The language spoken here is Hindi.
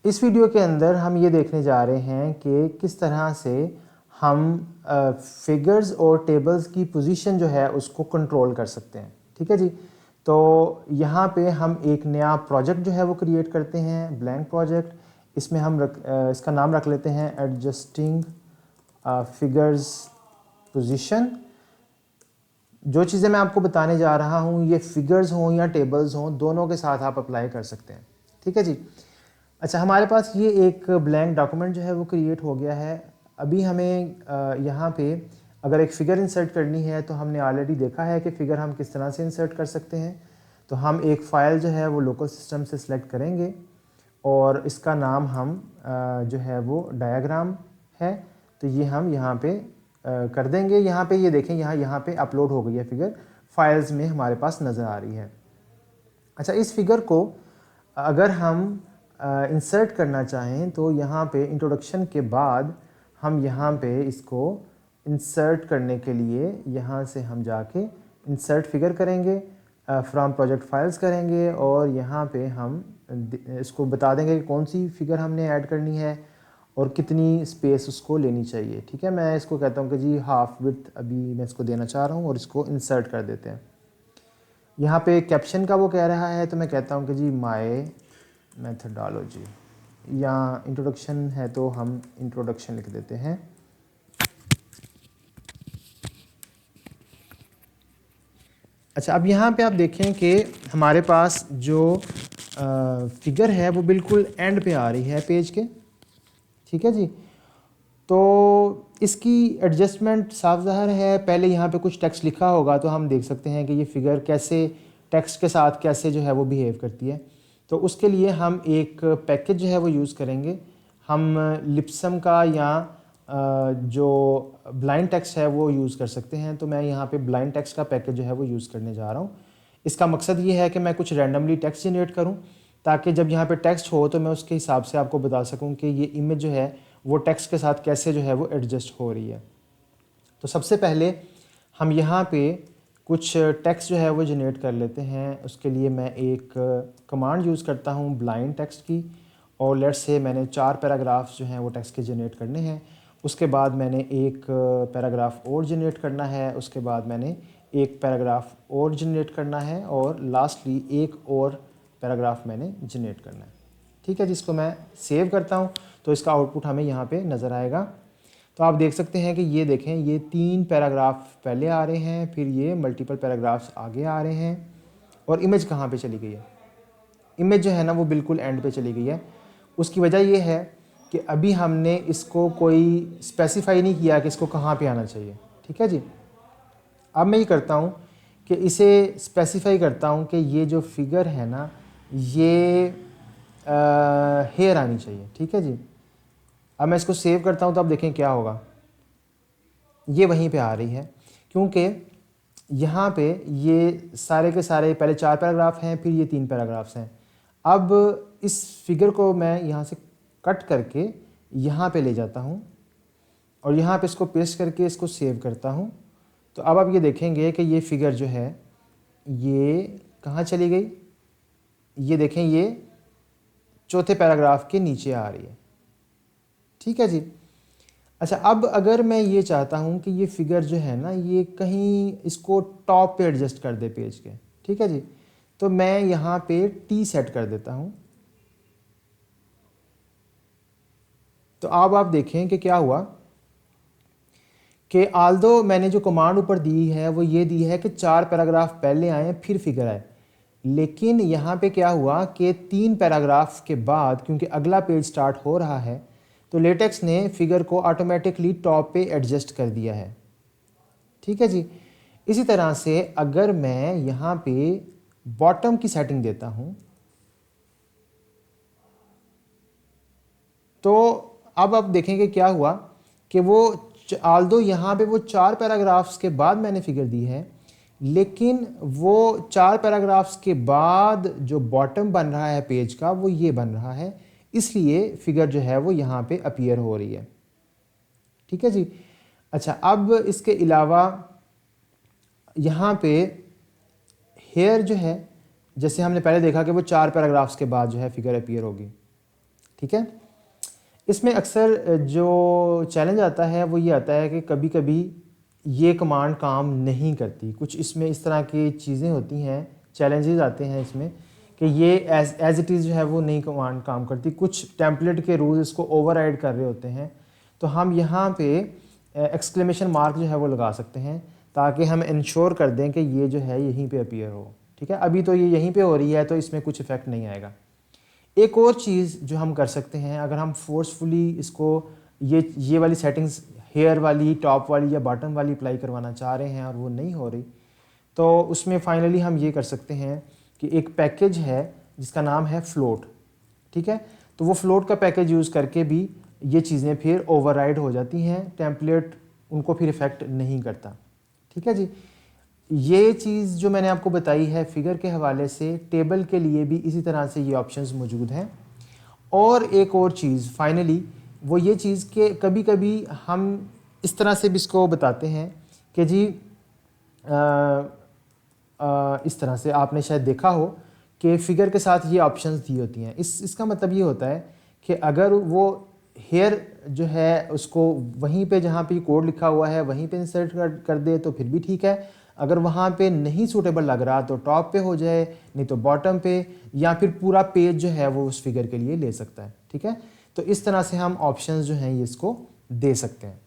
इस वीडियो के अंदर हम ये देखने जा रहे हैं कि किस तरह से हम फिगर्स और टेबल्स की पोजीशन जो है उसको कंट्रोल कर सकते हैं। ठीक है जी। तो यहाँ पे हम एक नया प्रोजेक्ट जो है वो क्रिएट करते हैं, ब्लैंक प्रोजेक्ट। इसमें हम इसका नाम रख लेते हैं एडजस्टिंग फिगर्स पोजीशन। जो चीज़ें मैं आपको बताने जा रहा हूँ ये फिगर्स हों या टेबल्स हों, दोनों के साथ आप अप्लाई कर सकते हैं। ठीक है जी। अच्छा, हमारे पास ये एक ब्लैंक डॉक्यूमेंट जो है वो क्रिएट हो गया है। अभी हमें यहाँ पे अगर एक फ़िगर इंसर्ट करनी है तो हमने ऑलरेडी देखा है कि फ़िगर हम किस तरह से इंसर्ट कर सकते हैं। तो हम एक फ़ाइल जो है वो लोकल सिस्टम से सिलेक्ट करेंगे और इसका नाम हम जो है वो डायग्राम है, तो ये हम यहाँ पे कर देंगे। यहाँ पे ये देखें, यहाँ पे अपलोड हो गई है फ़िगर, फाइल्स में हमारे पास नज़र आ रही है। अच्छा, इस फिगर को अगर हम इंसर्ट करना चाहें तो यहाँ पे इंट्रोडक्शन के बाद हम यहाँ पे इसको इंसर्ट करने के लिए यहाँ से हम जाके इंसर्ट फिगर करेंगे, फ्रॉम प्रोजेक्ट फाइल्स करेंगे और यहाँ पे हम इसको बता देंगे कि कौन सी फिगर हमने ऐड करनी है और कितनी स्पेस उसको लेनी चाहिए। ठीक है, मैं इसको कहता हूँ कि जी हाफ विड्थ अभी मैं इसको देना चाह रहा हूँ और इसको इंसर्ट कर देते हैं। यहाँ पे कैप्शन का वो कह रहा है तो मैं कहता हूँ कि जी माय मेथडोलॉजी, या इंट्रोडक्शन है तो हम इंट्रोडक्शन लिख देते हैं। अच्छा, अब यहाँ पे आप देखें कि हमारे पास जो फिगर है वो बिल्कुल एंड पे आ रही है पेज के। ठीक है जी। तो इसकी एडजस्टमेंट साफ ज़ाहिर है, पहले यहाँ पे कुछ टेक्स्ट लिखा होगा तो हम देख सकते हैं कि ये फ़िगर कैसे टेक्स्ट के साथ कैसे जो है वो बिहेव करती है। तो उसके लिए हम एक पैकेज जो है वो यूज़ करेंगे। हम लिप्सम का या जो ब्लाइंड टेक्स्ट है वो यूज़ कर सकते हैं। तो मैं यहाँ पे ब्लाइंड टेक्स्ट का पैकेज जो है वो यूज़ करने जा रहा हूँ। इसका मकसद ये है कि मैं कुछ रैंडमली टेक्स्ट जनरेट करूँ ताकि जब यहाँ पे टेक्स्ट हो तो मैं उसके हिसाब से आपको बता सकूँ कि ये इमेज जो है वो टेक्स्ट के साथ कैसे जो है वो एडजस्ट हो रही है। तो सबसे पहले हम यहाँ पे कुछ टेक्स्ट जो है वो जनरेट कर लेते हैं। उसके लिए मैं एक कमांड यूज़ करता हूँ ब्लाइंड टेक्स्ट की, और लेट्स से मैंने 4 पैराग्राफ्स जो हैं वो टेक्स्ट के जनरेट करने हैं। उसके बाद मैंने एक पैराग्राफ और जनरेट करना है, उसके बाद मैंने एक पैराग्राफ और जनरेट करना है और लास्टली एक और पैराग्राफ मैंने जनरेट करना है। ठीक है, जिसको मैं सेव करता हूँ तो इसका आउटपुट हमें यहाँ पे नज़र आएगा। तो आप देख सकते हैं कि ये देखें, ये 3 पैराग्राफ पहले आ रहे हैं, फिर ये मल्टीपल पैराग्राफ्स आगे आ रहे हैं, और इमेज कहाँ पे चली गई है? इमेज जो है ना वो बिल्कुल एंड पे चली गई है। उसकी वजह ये है कि अभी हमने इसको कोई स्पेसिफाई नहीं किया कि इसको कहाँ पे आना चाहिए। ठीक है जी। अब मैं ये करता हूँ कि इसे स्पेसिफाई करता हूँ कि ये जो फिगर है ना ये हेयर आनी चाहिए। ठीक है जी। अब मैं इसको सेव करता हूँ तो अब देखें क्या होगा, ये वहीं पे आ रही है, क्योंकि यहाँ पे ये सारे के सारे पहले 4 पैराग्राफ हैं, फिर ये 3 पैराग्राफ्स हैं। अब इस फिगर को मैं यहाँ से कट करके यहाँ पे ले जाता हूँ और यहाँ पे इसको पेस्ट करके इसको सेव करता हूँ। तो अब आप ये देखेंगे कि ये फिगर जो है ये कहाँ चली गई? ये देखें, ये चौथे पैराग्राफ के नीचे आ रही है। ठीक है जी। अच्छा, अब अगर मैं ये चाहता हूँ कि ये फिगर जो है ना ये कहीं इसको टॉप पे एडजस्ट कर दे पेज के। ठीक है जी। तो मैं यहाँ पे टी सेट कर देता हूँ। तो अब आप देखें कि क्या हुआ कि आल्दो मैंने जो कमांड ऊपर दी है वो ये दी है कि 4 पैराग्राफ पहले आए फिर फिगर आए, लेकिन यहाँ पे क्या हुआ कि 3 पैराग्राफ के बाद क्योंकि अगला पेज स्टार्ट हो रहा है तो लेटेक्स ने फिगर को ऑटोमेटिकली टॉप पे एडजस्ट कर दिया है। ठीक है जी। इसी तरह से अगर मैं यहाँ पे बॉटम की सेटिंग देता हूँ तो अब आप देखेंगे क्या हुआ कि वो आल्दो यहाँ पे वो 4 पैराग्राफ्स के बाद मैंने फिगर दी है, लेकिन वो 4 पैराग्राफ्स के बाद जो बॉटम बन रहा है पेज का वो ये बन रहा है, इसलिए फिगर जो है वो यहाँ पे अपीयर हो रही है। ठीक है जी। अच्छा, अब इसके अलावा यहाँ पे हेयर जो है, जैसे हमने पहले देखा कि वो 4 पैराग्राफ्स के बाद जो है फिगर अपीयर होगी। ठीक है। इसमें अक्सर जो चैलेंज आता है वो ये आता है कि कभी कभी ये कमांड काम नहीं करती, कुछ इसमें इस तरह की चीज़ें होती हैं, चैलेंजेस आते हैं इसमें कि ये एज इट इज़ जो है वो नहीं कमांड काम करती, कुछ टेम्पलेट के रूल्स इसको ओवरराइड कर रहे होते हैं। तो हम यहाँ पे एक्सक्लेमेशन मार्क जो है वो लगा सकते हैं ताकि हम इंश्योर कर दें कि ये जो है यहीं पे अपीयर हो। ठीक है, अभी तो ये यहीं पे हो रही है तो इसमें कुछ इफेक्ट नहीं आएगा। एक और चीज़ जो हम कर सकते हैं, अगर हम फोर्सफुली इसको ये वाली सेटिंग्स हेयर वाली, टॉप वाली या बॉटम वाली अप्लाई करवाना चाह रहे हैं और वो नहीं हो रही, तो उसमें फाइनली हम ये कर सकते हैं कि एक पैकेज है जिसका नाम है फ्लोट। ठीक है, तो वो फ्लोट का पैकेज यूज़ करके भी ये चीज़ें फिर ओवरराइड हो जाती हैं, टेम्पलेट उनको फिर इफ़ेक्ट नहीं करता। ठीक है जी, ये चीज़ जो मैंने आपको बताई है फिगर के हवाले से, टेबल के लिए भी इसी तरह से ये ऑप्शंस मौजूद हैं। और एक और चीज़ फाइनली वो ये चीज़ कि कभी कभी हम इस तरह से भी इसको बताते हैं कि जी इस तरह से आपने शायद देखा हो कि फ़िगर के साथ ये ऑप्शंस दी होती हैं। इसका मतलब ये होता है कि अगर वो हेयर जो है उसको वहीं पे जहाँ पे कोड लिखा हुआ है वहीं पे इंसर्ट कर दे तो फिर भी ठीक है, अगर वहाँ पे नहीं सूटेबल लग रहा तो टॉप पे हो जाए, नहीं तो बॉटम पे, या फिर पूरा पेज जो है वो उस फिगर के लिए ले सकता है। ठीक है, तो इस तरह से हम ऑप्शंस जो हैं ये इसको दे सकते हैं।